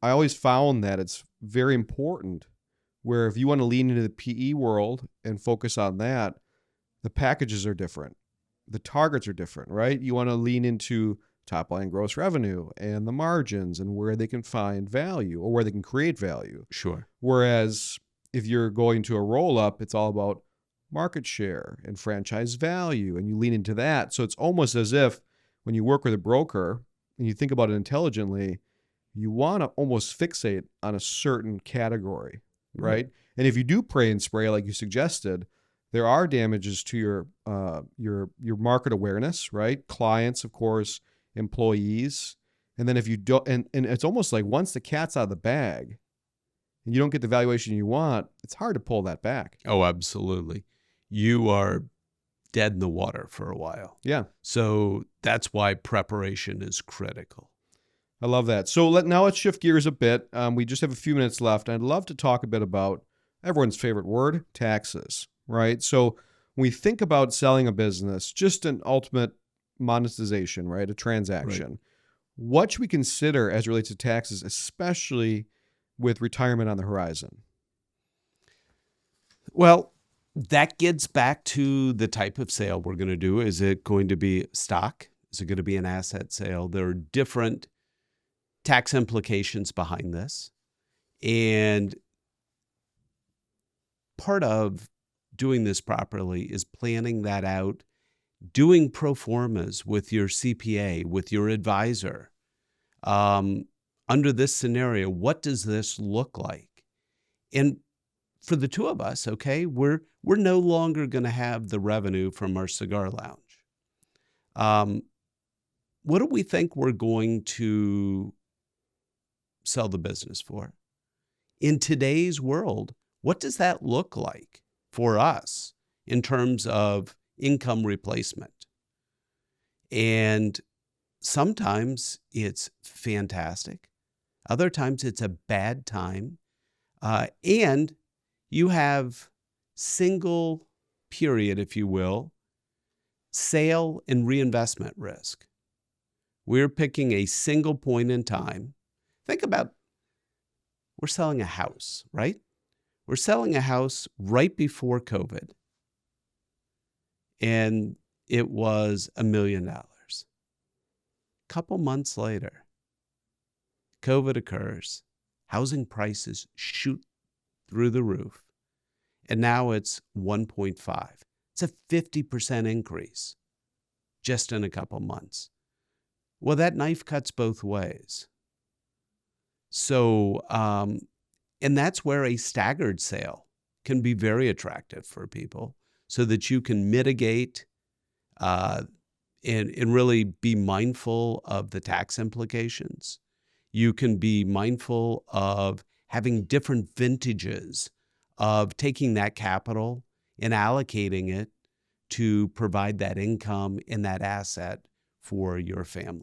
I always found that it's very important where if you want to lean into the PE world and focus on that, the packages are different. The targets are different, right? You want to lean into top line gross revenue and the margins and where they can find value or where they can create value. Sure. Whereas if you're going to a roll up, it's all about market share and franchise value, and you lean into that. So it's almost as if when you work with a broker and you think about it intelligently, you want to almost fixate on a certain category, right? And if you do pray and spray like you suggested, there are damages to your market awareness, right? Clients, of course, employees. And then if you don't, and it's almost like once the cat's out of the bag and you don't get the valuation you want, it's hard to pull that back. Oh, absolutely. You are dead in the water for a while. Yeah. So that's why preparation is critical. I love that. So now let's shift gears a bit. We just have a few minutes left. I'd love to talk a bit about everyone's favorite word, taxes, right? So when we think about selling a business, just an ultimate monetization, right? A transaction. Right. What should we consider as it relates to taxes, especially with retirement on the horizon? Well, that gets back to the type of sale we're going to do. Is it going to be stock? Is it going to be an asset sale? There are different tax implications behind this. And part of doing this properly is planning that out, doing pro formas with your CPA, with your advisor. Under this scenario, what does this look like? And for the two of us, okay, we're no longer going to have the revenue from our cigar lounge. What do we think we're going to sell the business for? In today's world, what does that look like for us in terms of income replacement? And sometimes it's fantastic. Other times it's a bad time. And you have single period, if you will, sale and reinvestment risk. We're picking a single point in time. Think about, we're selling a house, right? We're selling a house right before COVID, and it was $1 million. Couple months later, COVID occurs, housing prices shoot through the roof, and now it's 1.5. It's a 50% increase just in a couple months. Well, that knife cuts both ways. So, and that's where a staggered sale can be very attractive for people so that you can mitigate and really be mindful of the tax implications. You can be mindful of having different vintages of taking that capital and allocating it to provide that income and that asset for your family.